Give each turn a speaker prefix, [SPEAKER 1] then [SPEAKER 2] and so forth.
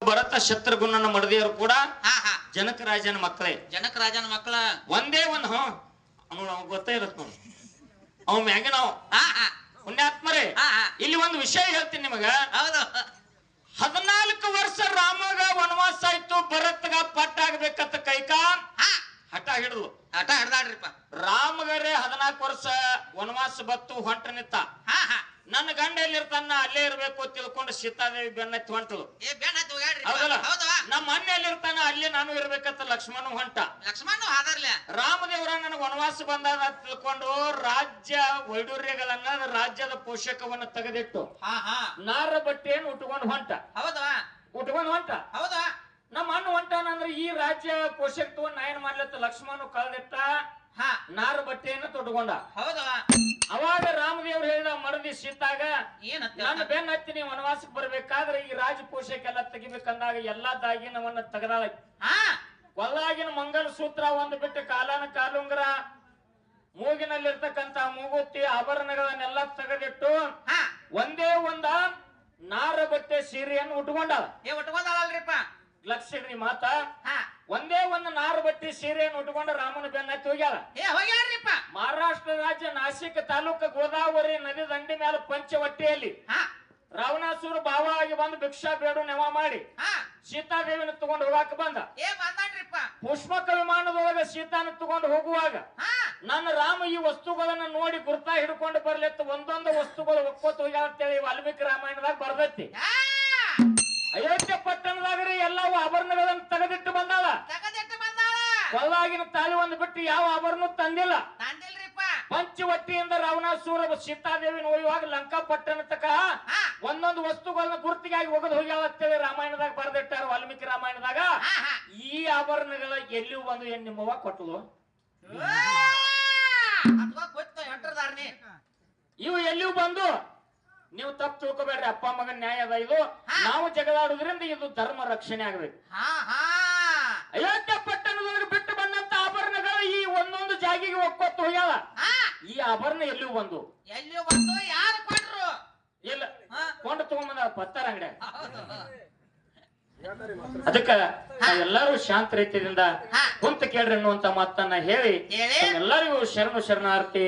[SPEAKER 1] ಭರತ ಶತ್ರುಘ್ನನ ಮಡದಿಯರು ಕೂಡ
[SPEAKER 2] ಹಾ ಹಾ
[SPEAKER 1] ಜನಕ ರಾಜನ ಮಕ್ಕಳೇ.
[SPEAKER 2] ಜನಕ ರಾಜನ ಮಕ್ಕಳ
[SPEAKER 1] ಒಂದೇ ಒಂದು ಗೊತ್ತೇ ಇರತ್ ನೋಡಿ ಅವ್ ಮ್ಯಾಗ ನಾವು
[SPEAKER 2] ಹಾ ಹಾ
[SPEAKER 1] ಪುಣ್ಯಾತ್ಮರೇ.
[SPEAKER 2] ಹಾ ಹಾ
[SPEAKER 1] ಇಲ್ಲಿ ಒಂದು ವಿಷಯ ಹೇಳ್ತೀನಿ ನಿಮಗ.
[SPEAKER 2] ಹೌದು
[SPEAKER 1] 14 ವರ್ಷ ರಾಮಗ ವನವಾಸ ಆಯ್ತು, ಭರತ್ಗ ಪಟ್ಟಾಗಬೇಕಂತ ಕೈಕಾ
[SPEAKER 2] ಹಾ
[SPEAKER 1] ಹಠ ಹಿಡಿದು
[SPEAKER 2] ಆಟ ಹಿಡ್ದಾಡ್ರಿಪ್ಪ.
[SPEAKER 1] ರಾಮಗರೇ 14 ವರ್ಷ ವನವಾಸ ಬತ್ತು ಹೊಂಟ ನಿಂತ.
[SPEAKER 2] ಹಾ ಹಾ
[SPEAKER 1] ನನ್ನ ಗಂಡ ಎಲ್ಲಿರ್ತಾನ ಅಲ್ಲೇ ಇರ್ಬೇಕು ತಿಳ್ಕೊಂಡು ಸೀತಾದೇವಿ ಬೆನ್ನತ್ತಿ ಹೊಂಟಳು.
[SPEAKER 2] ಏ ಬೆಣ್ಣ ಹತ್ತಿ ಹೋಗ್ಯಾಡ್ರಿ.
[SPEAKER 1] ಹೌದಲ್ಲ?
[SPEAKER 2] ಹೌದು
[SPEAKER 1] ನಮ್ಮ ಅಣ್ಣ ಎಲ್ಲಿರ್ತಾನ ಅಲ್ಲೇ ನಾನು ಇರ್ಬೇಕಂತ ಲಕ್ಷ್ಮಣ ಹೊಂಟ.
[SPEAKER 2] ಲಕ್ಷ್ಮಣ ಹಾದರ್ಲೆ
[SPEAKER 1] ರಾಮದೇವರ ನನಗೆ ವನವಾಸ ಬಂದಾದ ತಿಳ್ಕೊಂಡು ರಾಜ್ಯ ವೈಡೂರ್ಯಗಳನ್ನ ರಾಜ್ಯದ ಪೋಷಕವನ್ನ ತೆಗೆದಿಟ್ಟು
[SPEAKER 2] ಹಾ ಹಾ
[SPEAKER 1] ನಾರ ಬಟ್ಟೆಯನ್ನು ಉಟ್ಕೊಂಡು ಹೊಂಟ.
[SPEAKER 2] ಹೌದು
[SPEAKER 1] ಉಟ್ಕೊಂಡು ಹೊಂಟ.
[SPEAKER 2] ಹೌದು
[SPEAKER 1] ನಮ್ಮ ಅಣ್ಣ ಹೊಂಟಾನಂದ್ರೆ ಈ ರಾಜ್ಯ ಪೋಷಕತ್ವನ್ನ ನಾಯನ್ ಮಾಡ್ಲತ್ತ ಲಕ್ಷ್ಮಣ ಕಳೆದಿಟ್ಟ.
[SPEAKER 2] ಹಾ
[SPEAKER 1] ನಾರ ಬಟ್ಟೆಯನ್ನು ತೊಟ್ಕೊಂಡ.
[SPEAKER 2] ಹೌದು
[SPEAKER 1] ಅವಾಗ ರಾಮದೇವ್ರು ಹೇಳಿದ ಮಡದಿ ಸೀತಾಗ,
[SPEAKER 2] ಏನಂತ
[SPEAKER 1] ನನ್ನ ಬೆನ್ನ ಹತ್ತಿ ನೀವು ವನವಾಸಕ್ಕೆ ಬರ್ಬೇಕಾದ್ರೆ ಈ ರಾಜ ಪೋಷಕ ಎಲ್ಲ ತೆಗಿಬೇಕಂದಾಗ ಎಲ್ಲಾ ದಾಗಿನವನ್ನ ತೆಗೆದಾಳ.
[SPEAKER 2] ಹಾ
[SPEAKER 1] ಕೊಲ್ಲಾಗಿನ ಮಂಗಲ ಸೂತ್ರ ಒಂದು ಬಿಟ್ಟು ಕಾಲಾನ ಕಾಲುಂಗರ, ಮೂಗಿನಲ್ಲಿರ್ತಕ್ಕಂತ ಮೂಗುತಿ ಆಭರಣಗಳನ್ನೆಲ್ಲ ತೆಗೆದಿಟ್ಟು
[SPEAKER 2] ಹಾ
[SPEAKER 1] ಒಂದೇ ಒಂದ ನಾರ ಬಟ್ಟೆ ಸೀರೆಯನ್ನು ಉಟ್ಕೊಂಡಾಳ.
[SPEAKER 2] ಏ ಉಟ್ಕೊಂಡಾಳಲ್ರಿಪ್ಪ.
[SPEAKER 1] ಲಕ್ಷಗ್ರಿ ಮಾತ
[SPEAKER 2] ಹಾ
[SPEAKER 1] ಒಂದೇ ಒಂದು ನಾರು ಬಟ್ಟಿ ಸೀರೆಯನ್ನು ಉಟ್ಕೊಂಡು ರಾಮನ ಬೆನ್ನ ಹತ್ತಿ ಹೋಗ್ಯಾಳ.
[SPEAKER 2] ಏ ಹೋಗ್ಯಾಡ್ರಿಪ್ಪ.
[SPEAKER 1] ಮಹಾರಾಷ್ಟ್ರ ರಾಜ್ಯ ನಾಸಿಕ್ ತಾಲೂಕು ಗೋದಾವರಿ ನದಿ ದಂಡಿ ಮೇಲೆ ಪಂಚವಟ್ಟಿಯಲ್ಲಿ
[SPEAKER 2] ಹಾ
[SPEAKER 1] ರಾವಣಾಸುರ ಭಾವ ಆಗಿ ಬಂದು ಭಿಕ್ಷಾ ಬೇಡು ನೆವ ಮಾಡಿ
[SPEAKER 2] ಹಾ
[SPEAKER 1] ಸೀತಾದೇವಿನ ತಗೊಂಡು ಹೋಗಾಕ ಬಂದ.
[SPEAKER 2] ಏ ಬಂದಾಡ್ರಿಪ್ಪ.
[SPEAKER 1] ಪುಷ್ಪಕ ವಿಮಾನದೊಳಗ ಸೀತಾನ ತಗೊಂಡು ಹೋಗುವಾಗ
[SPEAKER 2] ಹಾ
[SPEAKER 1] ನನ್ನ ರಾಮ ಈ ವಸ್ತುಗಳನ್ನ ನೋಡಿ ಗುರ್ತಾ ಹಿಡ್ಕೊಂಡು ಬರ್ಲಿತ್ತು. ಒಂದೊಂದು ವಸ್ತುಗಳು ಒಕ್ಕೋತ್ ಹೋಗ್ಯಾವ ಅಂತೇಳಿ ವಾಲ್ಮೀಕಿ ರಾಮಾಯಣದಾಗ ಬರ್ದೈತಿ.
[SPEAKER 2] ಯಾ
[SPEAKER 1] ಅಯೋಧ್ಯೆ ಪಟ್ಟಣದಾಗ್ರಿ ಎಲ್ಲವೂ ಆಭರಣಗಳನ್ನು ತೆಗೆದಿಟ್ಟು ಬಂದಾಳ.
[SPEAKER 2] ತಗದಿಟ್ಟು ಬಂದಾಳ.
[SPEAKER 1] ಕೊಲ್ಲಾಗಿನ ತಾಳಿ ಒಂದು ಬಿಟ್ಟು ಯಾವ ಆಭರಣ ತಂದಿಲ್ಲ.
[SPEAKER 2] ತಂದಿಲ್ರಿಪ್ಪ.
[SPEAKER 1] ಪಂಚವಟ್ಟಿಯಿಂದ ರಾವಣಾಸುರ ಸೀತಾದೇವಿನ ಒಯ್ಯುವಾಗ ಲಂಕಾ ಪಟ್ಟಣ ತಕ
[SPEAKER 2] ಹಾ
[SPEAKER 1] ಒಂದೊಂದು ವಸ್ತುಗಳನ್ನ ಗುರುತಿಗಾಗಿ ಒಗದು ಹೋಗ್ಯಾವ ಅಂತೇಳಿ ರಾಮಾಯಣದಾಗ ಬರ್ದಿಟ್ಟಾರ ವಾಲ್ಮೀಕಿ ರಾಮಾಯಣದಾಗ.
[SPEAKER 2] ಹಾ ಹಾ
[SPEAKER 1] ಈ ಆಭರಣಗಳ ಎಲ್ಲಿಯೂ ಬಂದು ಏನ್ ನಿಮ್ಮವ್ವ ಕೊಟ್ಟಲು,
[SPEAKER 2] ಅಥವಾ ಗೊತ್ತು ಎಂಟ್ರದಾರ್ನಿ.
[SPEAKER 1] ಇವು ಎಲ್ಲಿಯೂ ಬಂದು ನೀವು ತಪ್ಪು ತಿಳ್ಕೊಬೇಡ್ರಿ. ಅಪ್ಪ ಮಗನ್ ನ್ಯಾಯ ಅದ ಇದು. ನಾವು ಜಗಳಾಡುದ್ರಿಂದ ಇದು ಧರ್ಮ ರಕ್ಷಣೆ ಆಗ್ಬೇಕು.
[SPEAKER 2] ಹಾ ಹಾ
[SPEAKER 1] ಅಯೋಧ್ಯೆ ಪಟ್ಟಣದೊಳಗೆ ಬಿಟ್ಟು ಬಂದಂತ ಆಭರಣಗಳು ಈ ಒಂದೊಂದು ಜಾಗಿಗೆ ಒಕ್ಕೊತ್ತು ಹೋಗ್ಯಾವ.
[SPEAKER 2] ಹಾ
[SPEAKER 1] ಈ ಆಭರಣ ಎಲ್ಲಿಯೂ ಬಂದು
[SPEAKER 2] ಎಲ್ಲಿಯೂ ಬಂದು ಯಾರು ಕೊಟ್ರು?
[SPEAKER 1] ಇಲ್ಲ
[SPEAKER 2] ಹಾ
[SPEAKER 1] ಕೊಂಡು ತಗೊಂಬಂದ ಪತ್ತಾರ ಅಂಗಡಿ.
[SPEAKER 2] ಹೌದು
[SPEAKER 1] ಅದಕ್ಕ ಎಲ್ಲರೂ ಶಾಂತ ರೀತಿಯಿಂದ
[SPEAKER 2] ಹಾ
[SPEAKER 1] ಕುಂತ ಕೇಳ್ರಿ ಅನ್ನುವಂತ ಮಾತನ್ನ ಹೇಳಿ
[SPEAKER 2] ಹೇಳಿ
[SPEAKER 1] ಎಲ್ಲರಿಗೂ ಶರಣು ಶರಣಾರ್ಥಿ.